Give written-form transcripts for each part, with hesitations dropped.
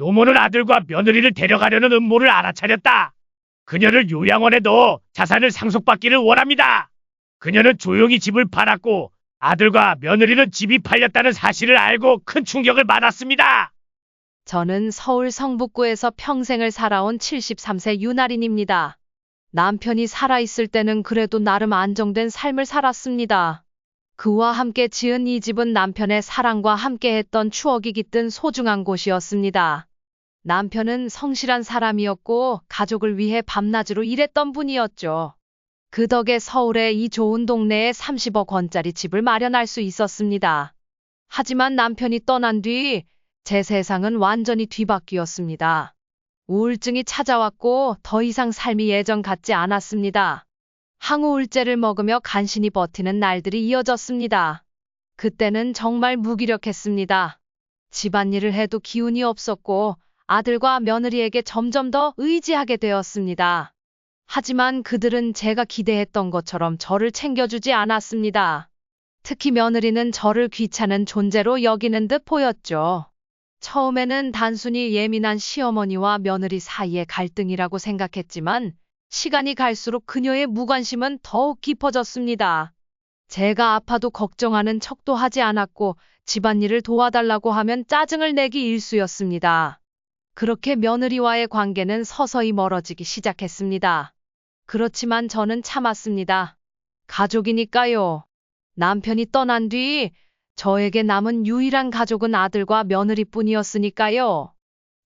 노모는 아들과 며느리를 데려가려는 음모를 알아차렸다. 그녀를 요양원에 넣어 자산을 상속받기를 원합니다. 그녀는 조용히 집을 팔았고 아들과 며느리는 집이 팔렸다는 사실을 알고 큰 충격을 받았습니다. 저는 서울 성북구에서 평생을 살아온 73세 윤아린입니다. 남편이 살아있을 때는 그래도 나름 안정된 삶을 살았습니다. 그와 함께 지은 이 집은 남편의 사랑과 함께했던 추억이 깃든 소중한 곳이었습니다. 남편은 성실한 사람이었고 가족을 위해 밤낮으로 일했던 분이었죠. 그 덕에 서울의 이 좋은 동네에 30억 원짜리 집을 마련할 수 있었습니다. 하지만 남편이 떠난 뒤 제 세상은 완전히 뒤바뀌었습니다. 우울증이 찾아왔고 더 이상 삶이 예전 같지 않았습니다. 항우울제를 먹으며 간신히 버티는 날들이 이어졌습니다. 그때는 정말 무기력했습니다. 집안일을 해도 기운이 없었고 아들과 며느리에게 점점 더 의지하게 되었습니다. 하지만 그들은 제가 기대했던 것처럼 저를 챙겨주지 않았습니다. 특히 며느리는 저를 귀찮은 존재로 여기는 듯 보였죠. 처음에는 단순히 예민한 시어머니와 며느리 사이의 갈등이라고 생각했지만 시간이 갈수록 그녀의 무관심은 더욱 깊어졌습니다. 제가 아파도 걱정하는 척도 하지 않았고 집안일을 도와달라고 하면 짜증을 내기 일쑤였습니다. 그렇게 며느리와의 관계는 서서히 멀어지기 시작했습니다. 그렇지만 저는 참았습니다. 가족이니까요. 남편이 떠난 뒤 저에게 남은 유일한 가족은 아들과 며느리뿐이었으니까요.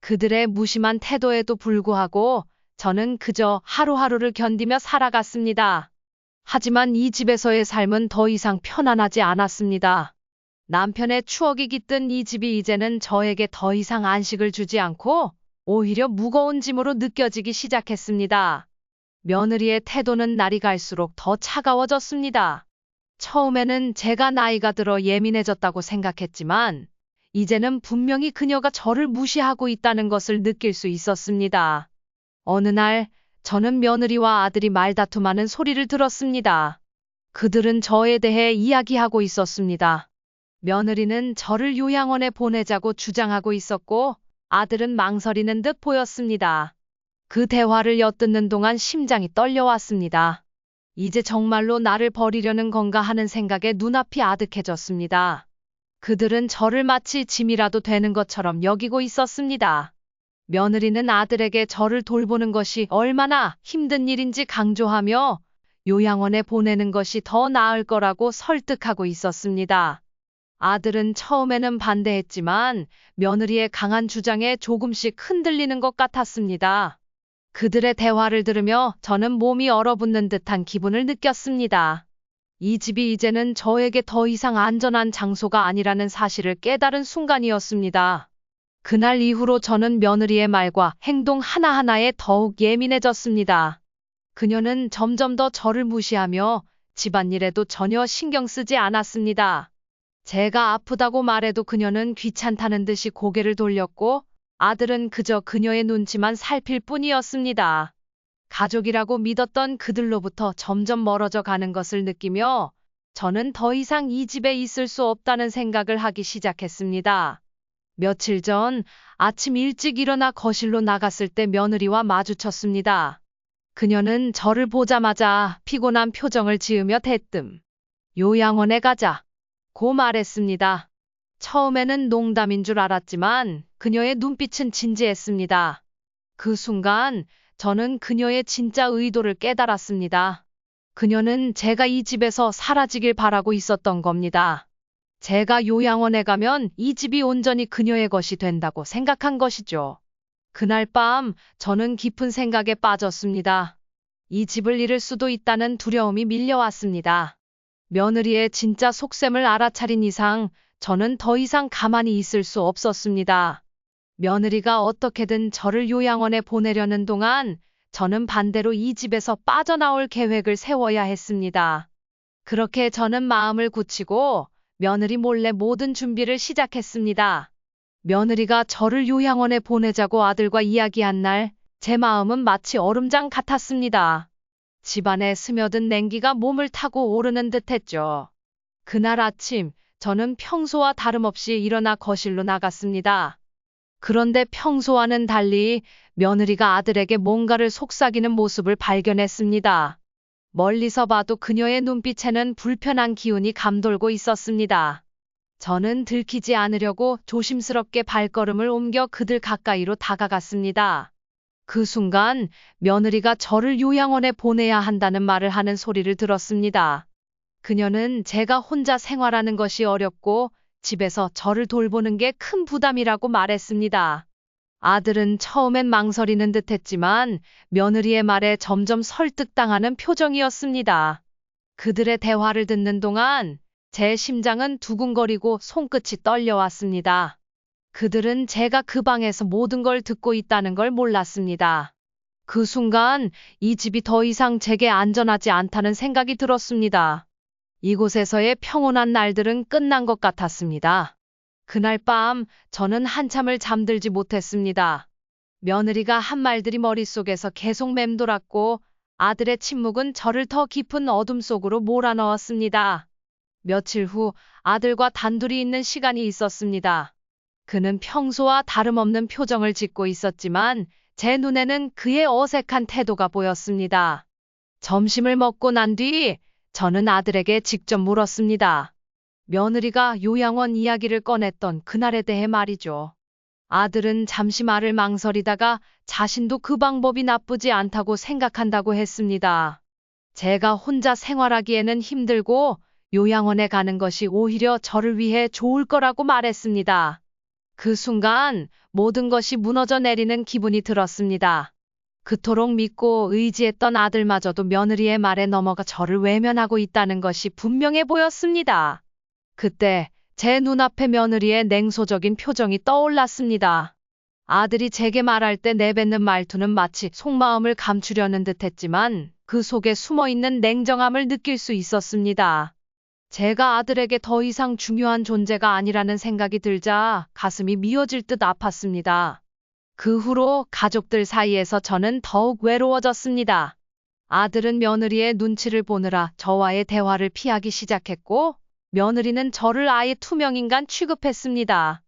그들의 무심한 태도에도 불구하고 저는 그저 하루하루를 견디며 살아갔습니다. 하지만 이 집에서의 삶은 더 이상 편안하지 않았습니다. 남편의 추억이 깃든 이 집이 이제는 저에게 더 이상 안식을 주지 않고 오히려 무거운 짐으로 느껴지기 시작했습니다. 며느리의 태도는 날이 갈수록 더 차가워졌습니다. 처음에는 제가 나이가 들어 예민해졌다고 생각했지만 이제는 분명히 그녀가 저를 무시하고 있다는 것을 느낄 수 있었습니다. 어느 날 저는 며느리와 아들이 말다툼하는 소리를 들었습니다. 그들은 저에 대해 이야기하고 있었습니다. 며느리는 저를 요양원에 보내자고 주장하고 있었고 아들은 망설이는 듯 보였습니다. 그 대화를 엿듣는 동안 심장이 떨려왔습니다. 이제 정말로 나를 버리려는 건가 하는 생각에 눈앞이 아득해졌습니다. 그들은 저를 마치 짐이라도 되는 것처럼 여기고 있었습니다. 며느리는 아들에게 저를 돌보는 것이 얼마나 힘든 일인지 강조하며 요양원에 보내는 것이 더 나을 거라고 설득하고 있었습니다. 아들은 처음에는 반대했지만 며느리의 강한 주장에 조금씩 흔들리는 것 같았습니다. 그들의 대화를 들으며 저는 몸이 얼어붙는 듯한 기분을 느꼈습니다. 이 집이 이제는 저에게 더 이상 안전한 장소가 아니라는 사실을 깨달은 순간이었습니다. 그날 이후로 저는 며느리의 말과 행동 하나하나에 더욱 예민해졌습니다. 그녀는 점점 더 저를 무시하며 집안일에도 전혀 신경 쓰지 않았습니다. 제가 아프다고 말해도 그녀는 귀찮다는 듯이 고개를 돌렸고 아들은 그저 그녀의 눈치만 살필 뿐이었습니다. 가족이라고 믿었던 그들로부터 점점 멀어져 가는 것을 느끼며 저는 더 이상 이 집에 있을 수 없다는 생각을 하기 시작했습니다. 며칠 전 아침 일찍 일어나 거실로 나갔을 때 며느리와 마주쳤습니다. 그녀는 저를 보자마자 피곤한 표정을 지으며 대뜸 요양원에 가자고 말했습니다. 처음에는 농담인 줄 알았지만 그녀의 눈빛은 진지했습니다. 그 순간 저는 그녀의 진짜 의도를 깨달았습니다. 그녀는 제가 이 집에서 사라지길 바라고 있었던 겁니다. 제가 요양원에 가면 이 집이 온전히 그녀의 것이 된다고 생각한 것이죠. 그날 밤 저는 깊은 생각에 빠졌습니다. 이 집을 잃을 수도 있다는 두려움이 밀려왔습니다. 며느리의 진짜 속셈을 알아차린 이상 저는 더 이상 가만히 있을 수 없었습니다. 며느리가 어떻게든 저를 요양원에 보내려는 동안 저는 반대로 이 집에서 빠져나올 계획을 세워야 했습니다. 그렇게 저는 마음을 굳히고 며느리 몰래 모든 준비를 시작했습니다. 며느리가 저를 요양원에 보내자고 아들과 이야기한 날, 제 마음은 마치 얼음장 같았습니다. 집안에 스며든 냉기가 몸을 타고 오르는 듯했죠. 그날 아침, 저는 평소와 다름없이 일어나 거실로 나갔습니다. 그런데 평소와는 달리 며느리가 아들에게 뭔가를 속삭이는 모습을 발견했습니다. 멀리서 봐도 그녀의 눈빛에는 불편한 기운이 감돌고 있었습니다. 저는 들키지 않으려고 조심스럽게 발걸음을 옮겨 그들 가까이로 다가갔습니다. 그 순간 며느리가 저를 요양원에 보내야 한다는 말을 하는 소리를 들었습니다. 그녀는 제가 혼자 생활하는 것이 어렵고 집에서 저를 돌보는 게 큰 부담이라고 말했습니다. 아들은 처음엔 망설이는 듯했지만 며느리의 말에 점점 설득당하는 표정이었습니다. 그들의 대화를 듣는 동안 제 심장은 두근거리고 손끝이 떨려왔습니다. 그들은 제가 그 방에서 모든 걸 듣고 있다는 걸 몰랐습니다. 그 순간 이 집이 더 이상 제게 안전하지 않다는 생각이 들었습니다. 이곳에서의 평온한 날들은 끝난 것 같았습니다. 그날 밤 저는 한참을 잠들지 못했습니다. 며느리가 한 말들이 머릿속에서 계속 맴돌았고 아들의 침묵은 저를 더 깊은 어둠 속으로 몰아넣었습니다. 며칠 후 아들과 단둘이 있는 시간이 있었습니다. 그는 평소와 다름없는 표정을 짓고 있었지만 제 눈에는 그의 어색한 태도가 보였습니다. 점심을 먹고 난 뒤 저는 아들에게 직접 물었습니다. 며느리가 요양원 이야기를 꺼냈던 그날에 대해 말이죠. 아들은 잠시 말을 망설이다가 자신도 그 방법이 나쁘지 않다고 생각한다고 했습니다. 제가 혼자 생활하기에는 힘들고 요양원에 가는 것이 오히려 저를 위해 좋을 거라고 말했습니다. 그 순간 모든 것이 무너져 내리는 기분이 들었습니다. 그토록 믿고 의지했던 아들마저도 며느리의 말에 넘어가 저를 외면하고 있다는 것이 분명해 보였습니다. 그때 제 눈앞에 며느리의 냉소적인 표정이 떠올랐습니다. 아들이 제게 말할 때 내뱉는 말투는 마치 속마음을 감추려는 듯했지만 그 속에 숨어있는 냉정함을 느낄 수 있었습니다. 제가 아들에게 더 이상 중요한 존재가 아니라는 생각이 들자 가슴이 미어질 듯 아팠습니다. 그 후로 가족들 사이에서 저는 더욱 외로워졌습니다. 아들은 며느리의 눈치를 보느라 저와의 대화를 피하기 시작했고 며느리는 저를 아예 투명인간 취급했습니다.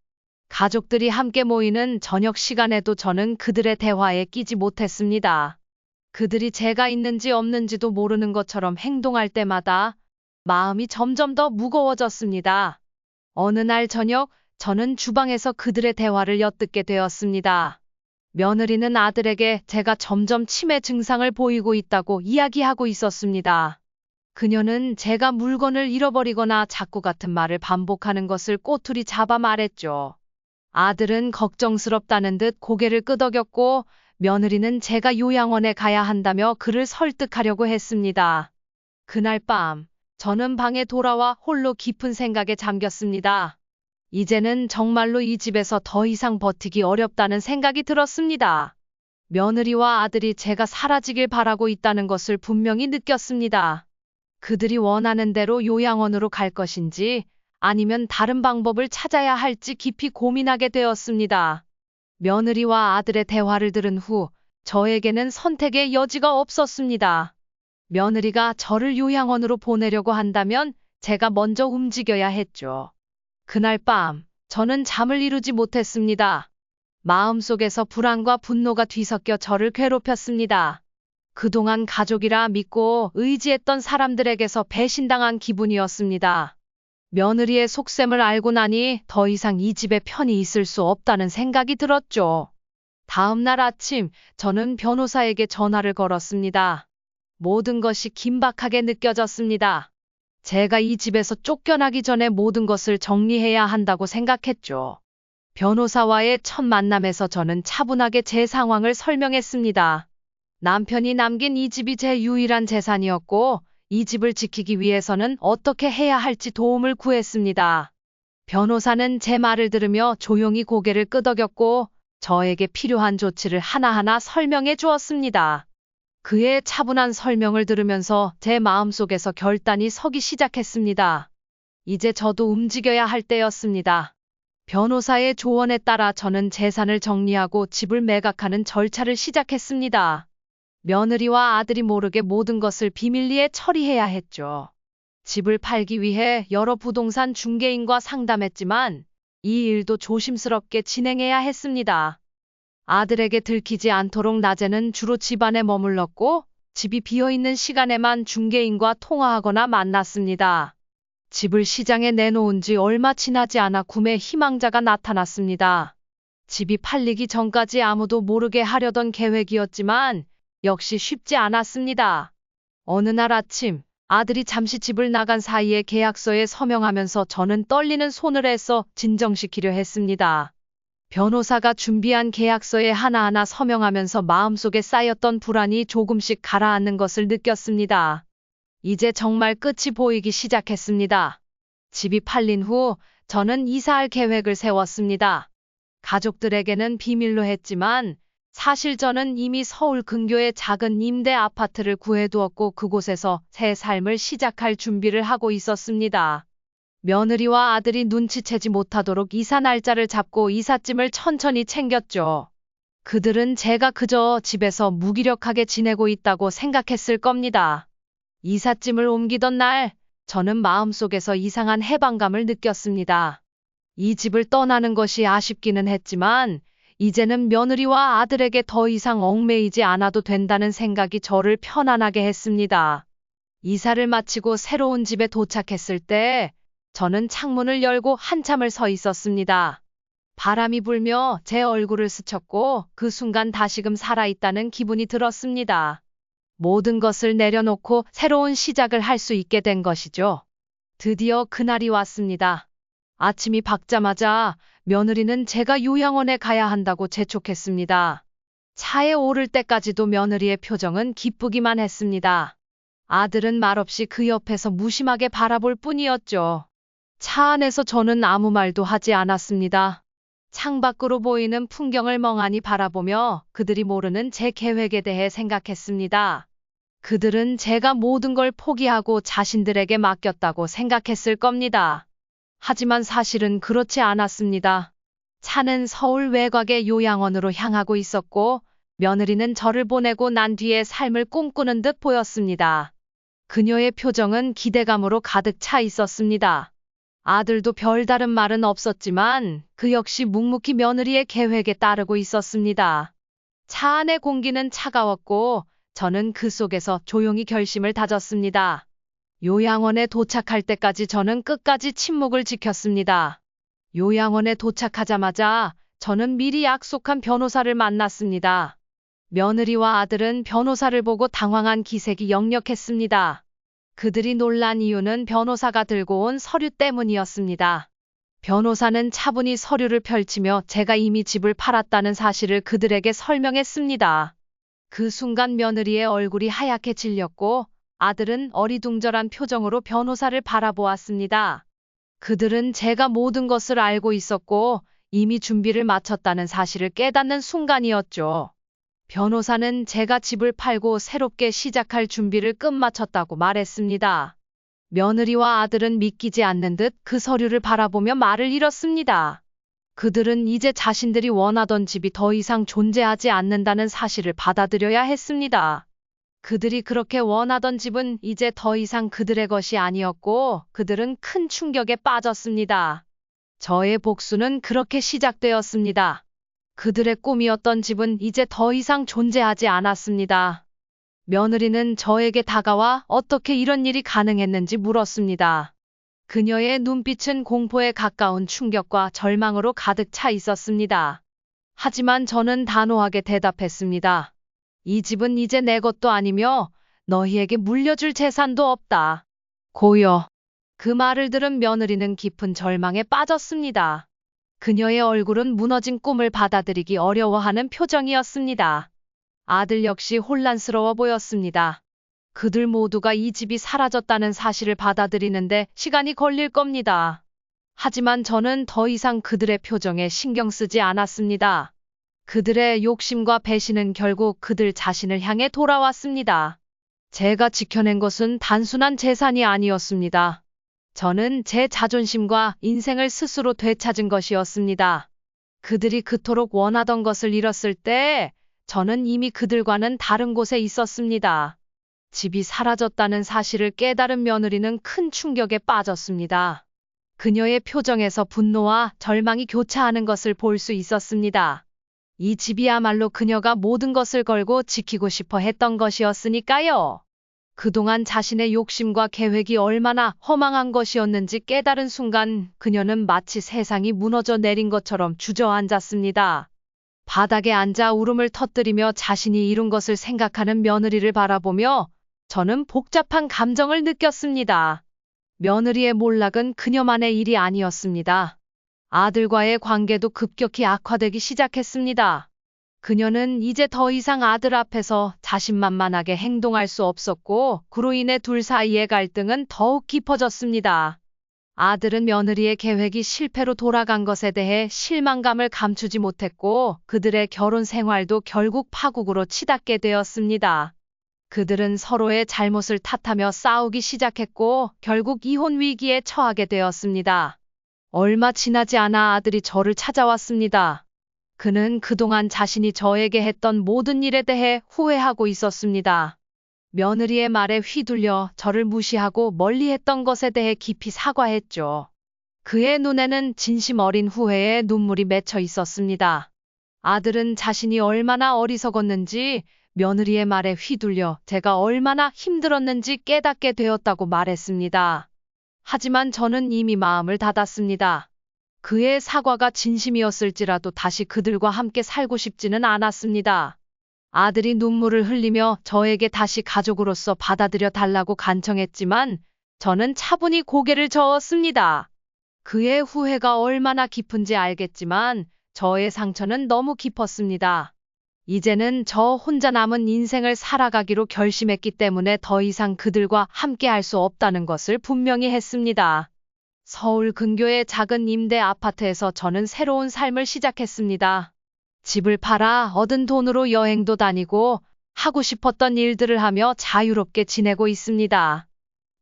가족들이 함께 모이는 저녁 시간에도 저는 그들의 대화에 끼지 못했습니다. 그들이 제가 있는지 없는지도 모르는 것처럼 행동할 때마다 마음이 점점 더 무거워졌습니다. 어느 날 저녁 저는 주방에서 그들의 대화를 엿듣게 되었습니다. 며느리는 아들에게 제가 점점 치매 증상을 보이고 있다고 이야기하고 있었습니다. 그녀는 제가 물건을 잃어버리거나 자꾸 같은 말을 반복하는 것을 꼬투리 잡아 말했죠. 아들은 걱정스럽다는 듯 고개를 끄덕였고 며느리는 제가 요양원에 가야 한다며 그를 설득하려고 했습니다. 그날 밤 저는 방에 돌아와 홀로 깊은 생각에 잠겼습니다. 이제는 정말로 이 집에서 더 이상 버티기 어렵다는 생각이 들었습니다. 며느리와 아들이 제가 사라지길 바라고 있다는 것을 분명히 느꼈습니다. 그들이 원하는 대로 요양원으로 갈 것인지 아니면 다른 방법을 찾아야 할지 깊이 고민하게 되었습니다. 며느리와 아들의 대화를 들은 후 저에게는 선택의 여지가 없었습니다. 며느리가 저를 요양원으로 보내려고 한다면 제가 먼저 움직여야 했죠. 그날 밤 저는 잠을 이루지 못했습니다. 마음속에서 불안과 분노가 뒤섞여 저를 괴롭혔습니다. 그동안 가족이라 믿고 의지했던 사람들에게서 배신당한 기분이었습니다. 며느리의 속셈을 알고 나니 더 이상 이 집에 편히 있을 수 없다는 생각이 들었죠. 다음 날 아침 저는 변호사에게 전화를 걸었습니다. 모든 것이 긴박하게 느껴졌습니다. 제가 이 집에서 쫓겨나기 전에 모든 것을 정리해야 한다고 생각했죠. 변호사와의 첫 만남에서 저는 차분하게 제 상황을 설명했습니다. 남편이 남긴 이 집이 제 유일한 재산이었고 이 집을 지키기 위해서는 어떻게 해야 할지 도움을 구했습니다. 변호사는 제 말을 들으며 조용히 고개를 끄덕였고 저에게 필요한 조치를 하나하나 설명해 주었습니다. 그의 차분한 설명을 들으면서 제 마음속에서 결단이 서기 시작했습니다. 이제 저도 움직여야 할 때였습니다. 변호사의 조언에 따라 저는 재산을 정리하고 집을 매각하는 절차를 시작했습니다. 며느리와 아들이 모르게 모든 것을 비밀리에 처리해야 했죠. 집을 팔기 위해 여러 부동산 중개인과 상담했지만 이 일도 조심스럽게 진행해야 했습니다. 아들에게 들키지 않도록 낮에는 주로 집안에 머물렀고 집이 비어있는 시간에만 중개인과 통화하거나 만났습니다. 집을 시장에 내놓은 지 얼마 지나지 않아 구매 희망자가 나타났습니다. 집이 팔리기 전까지 아무도 모르게 하려던 계획이었지만 역시 쉽지 않았습니다. 어느 날 아침 아들이 잠시 집을 나간 사이에 계약서에 서명하면서 저는 떨리는 손을 해서 진정시키려 했습니다. 변호사가 준비한 계약서에 하나하나 서명하면서 마음속에 쌓였던 불안이 조금씩 가라앉는 것을 느꼈습니다. 이제 정말 끝이 보이기 시작했습니다. 집이 팔린 후 저는 이사할 계획을 세웠습니다. 가족들에게는 비밀로 했지만 사실 저는 이미 서울 근교의 작은 임대 아파트를 구해두었고 그곳에서 새 삶을 시작할 준비를 하고 있었습니다. 며느리와 아들이 눈치채지 못하도록 이사 날짜를 잡고 이삿짐을 천천히 챙겼죠. 그들은 제가 그저 집에서 무기력하게 지내고 있다고 생각했을 겁니다. 이삿짐을 옮기던 날, 저는 마음속에서 이상한 해방감을 느꼈습니다. 이 집을 떠나는 것이 아쉽기는 했지만, 이제는 며느리와 아들에게 더 이상 얽매이지 않아도 된다는 생각이 저를 편안하게 했습니다. 이사를 마치고 새로운 집에 도착했을 때, 저는 창문을 열고 한참을 서 있었습니다. 바람이 불며 제 얼굴을 스쳤고, 그 순간 다시금 살아있다는 기분이 들었습니다. 모든 것을 내려놓고 새로운 시작을 할 수 있게 된 것이죠. 드디어 그날이 왔습니다. 아침이 밝자마자 며느리는 제가 요양원에 가야 한다고 재촉했습니다. 차에 오를 때까지도 며느리의 표정은 기쁘기만 했습니다. 아들은 말없이 그 옆에서 무심하게 바라볼 뿐이었죠. 차 안에서 저는 아무 말도 하지 않았습니다. 창밖으로 보이는 풍경을 멍하니 바라보며 그들이 모르는 제 계획에 대해 생각했습니다. 그들은 제가 모든 걸 포기하고 자신들에게 맡겼다고 생각했을 겁니다. 하지만 사실은 그렇지 않았습니다. 차는 서울 외곽의 요양원으로 향하고 있었고 며느리는 저를 보내고 난 뒤에 삶을 꿈꾸는 듯 보였습니다. 그녀의 표정은 기대감으로 가득 차 있었습니다. 아들도 별다른 말은 없었지만 그 역시 묵묵히 며느리의 계획에 따르고 있었습니다. 차 안의 공기는 차가웠고 저는 그 속에서 조용히 결심을 다졌습니다. 요양원에 도착할 때까지 저는 끝까지 침묵을 지켰습니다. 요양원에 도착하자마자 저는 미리 약속한 변호사를 만났습니다. 며느리와 아들은 변호사를 보고 당황한 기색이 역력했습니다. 그들이 놀란 이유는 변호사가 들고 온 서류 때문이었습니다. 변호사는 차분히 서류를 펼치며 제가 이미 집을 팔았다는 사실을 그들에게 설명했습니다. 그 순간 며느리의 얼굴이 하얗게 질렸고 아들은 어리둥절한 표정으로 변호사를 바라보았습니다. 그들은 제가 모든 것을 알고 있었고 이미 준비를 마쳤다는 사실을 깨닫는 순간이었죠. 변호사는 제가 집을 팔고 새롭게 시작할 준비를 끝마쳤다고 말했습니다. 며느리와 아들은 믿기지 않는 듯 그 서류를 바라보며 말을 잃었습니다. 그들은 이제 자신들이 원하던 집이 더 이상 존재하지 않는다는 사실을 받아들여야 했습니다. 그들이 그렇게 원하던 집은 이제 더 이상 그들의 것이 아니었고 그들은 큰 충격에 빠졌습니다. 저의 복수는 그렇게 시작되었습니다. 그들의 꿈이었던 집은 이제 더 이상 존재하지 않았습니다. 며느리는 저에게 다가와 어떻게 이런 일이 가능했는지 물었습니다. 그녀의 눈빛은 공포에 가까운 충격과 절망으로 가득 차 있었습니다. 하지만 저는 단호하게 대답했습니다. 이 집은 이제 내 것도 아니며 너희에게 물려줄 재산도 없다. 고요. 그 말을 들은 며느리는 깊은 절망에 빠졌습니다. 그녀의 얼굴은 무너진 꿈을 받아들이기 어려워하는 표정이었습니다. 아들 역시 혼란스러워 보였습니다. 그들 모두가 이 집이 사라졌다는 사실을 받아들이는데 시간이 걸릴 겁니다. 하지만 저는 더 이상 그들의 표정에 신경 쓰지 않았습니다. 그들의 욕심과 배신은 결국 그들 자신을 향해 돌아왔습니다. 제가 지켜낸 것은 단순한 재산이 아니었습니다. 저는 제 자존심과 인생을 스스로 되찾은 것이었습니다. 그들이 그토록 원하던 것을 잃었을 때 저는 이미 그들과는 다른 곳에 있었습니다. 집이 사라졌다는 사실을 깨달은 며느리는 큰 충격에 빠졌습니다. 그녀의 표정에서 분노와 절망이 교차하는 것을 볼 수 있었습니다. 이 집이야말로 그녀가 모든 것을 걸고 지키고 싶어 했던 것이었으니까요. 그동안 자신의 욕심과 계획이 얼마나 허망한 것이었는지 깨달은 순간 그녀는 마치 세상이 무너져 내린 것처럼 주저앉았습니다. 바닥에 앉아 울음을 터뜨리며 자신이 이룬 것을 생각하는 며느리를 바라보며 저는 복잡한 감정을 느꼈습니다. 며느리의 몰락은 그녀만의 일이 아니었습니다. 아들과의 관계도 급격히 악화되기 시작했습니다. 그녀는 이제 더 이상 아들 앞에서 자신만만하게 행동할 수 없었고, 그로 인해 둘 사이의 갈등은 더욱 깊어졌습니다. 아들은 며느리의 계획이 실패로 돌아간 것에 대해 실망감을 감추지 못했고, 그들의 결혼 생활도 결국 파국으로 치닫게 되었습니다. 그들은 서로의 잘못을 탓하며 싸우기 시작했고, 결국 이혼 위기에 처하게 되었습니다. 얼마 지나지 않아 아들이 저를 찾아왔습니다. 그는 그동안 자신이 저에게 했던 모든 일에 대해 후회하고 있었습니다. 며느리의 말에 휘둘려 저를 무시하고 멀리했던 것에 대해 깊이 사과했죠. 그의 눈에는 진심 어린 후회의 눈물이 맺혀 있었습니다. 아들은 자신이 얼마나 어리석었는지, 며느리의 말에 휘둘려 제가 얼마나 힘들었는지 깨닫게 되었다고 말했습니다. 하지만 저는 이미 마음을 닫았습니다. 그의 사과가 진심이었을지라도 다시 그들과 함께 살고 싶지는 않았습니다. 아들이 눈물을 흘리며 저에게 다시 가족으로서 받아들여 달라고 간청했지만 저는 차분히 고개를 저었습니다. 그의 후회가 얼마나 깊은지 알겠지만 저의 상처는 너무 깊었습니다. 이제는 저 혼자 남은 인생을 살아가기로 결심했기 때문에 더 이상 그들과 함께 할 수 없다는 것을 분명히 했습니다. 서울 근교의 작은 임대 아파트에서 저는 새로운 삶을 시작했습니다. 집을 팔아 얻은 돈으로 여행도 다니고 하고 싶었던 일들을 하며 자유롭게 지내고 있습니다.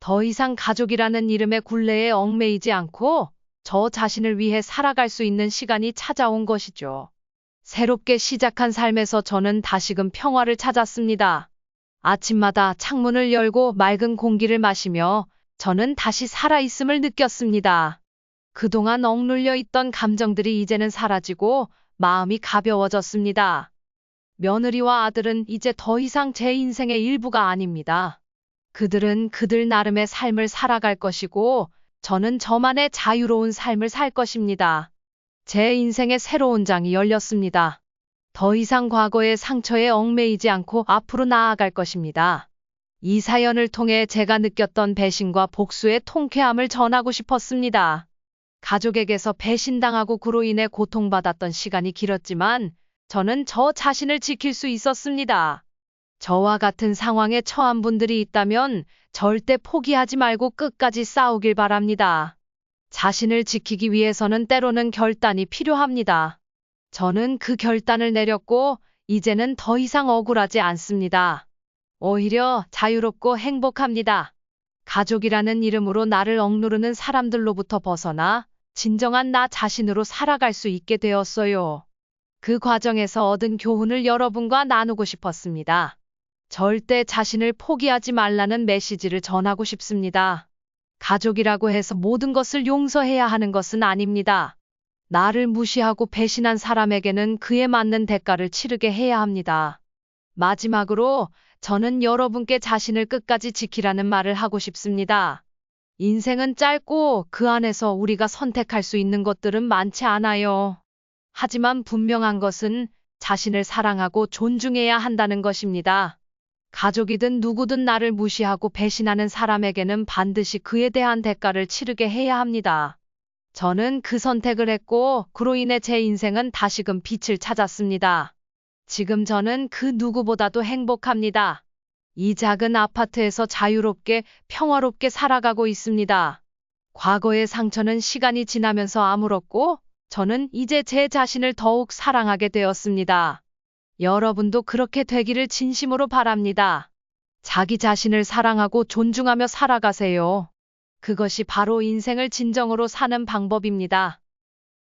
더 이상 가족이라는 이름의 굴레에 얽매이지 않고 저 자신을 위해 살아갈 수 있는 시간이 찾아온 것이죠. 새롭게 시작한 삶에서 저는 다시금 평화를 찾았습니다. 아침마다 창문을 열고 맑은 공기를 마시며 저는 다시 살아있음을 느꼈습니다. 그동안 억눌려 있던 감정들이 이제는 사라지고 마음이 가벼워졌습니다. 며느리와 아들은 이제 더 이상 제 인생의 일부가 아닙니다. 그들은 그들 나름의 삶을 살아갈 것이고 저는 저만의 자유로운 삶을 살 것입니다. 제 인생의 새로운 장이 열렸습니다. 더 이상 과거의 상처에 얽매이지 않고 앞으로 나아갈 것입니다. 이 사연을 통해 제가 느꼈던 배신과 복수의 통쾌함을 전하고 싶었습니다. 가족에게서 배신당하고 그로 인해 고통받았던 시간이 길었지만 저는 저 자신을 지킬 수 있었습니다. 저와 같은 상황에 처한 분들이 있다면 절대 포기하지 말고 끝까지 싸우길 바랍니다. 자신을 지키기 위해서는 때로는 결단이 필요합니다. 저는 그 결단을 내렸고 이제는 더 이상 억울하지 않습니다. 오히려 자유롭고 행복합니다. 가족이라는 이름으로 나를 억누르는 사람들로부터 벗어나 진정한 나 자신으로 살아갈 수 있게 되었어요. 그 과정에서 얻은 교훈을 여러분과 나누고 싶었습니다. 절대 자신을 포기하지 말라는 메시지를 전하고 싶습니다. 가족이라고 해서 모든 것을 용서해야 하는 것은 아닙니다. 나를 무시하고 배신한 사람에게는 그에 맞는 대가를 치르게 해야 합니다. 마지막으로 저는 여러분께 자신을 끝까지 지키라는 말을 하고 싶습니다. 인생은 짧고 그 안에서 우리가 선택할 수 있는 것들은 많지 않아요. 하지만 분명한 것은 자신을 사랑하고 존중해야 한다는 것입니다. 가족이든 누구든 나를 무시하고 배신하는 사람에게는 반드시 그에 대한 대가를 치르게 해야 합니다. 저는 그 선택을 했고 그로 인해 제 인생은 다시금 빛을 찾았습니다. 지금 저는 그 누구보다도 행복합니다. 이 작은 아파트에서 자유롭게 평화롭게 살아가고 있습니다. 과거의 상처는 시간이 지나면서 아물었고 저는 이제 제 자신을 더욱 사랑하게 되었습니다. 여러분도 그렇게 되기를 진심으로 바랍니다. 자기 자신을 사랑하고 존중하며 살아가세요. 그것이 바로 인생을 진정으로 사는 방법입니다.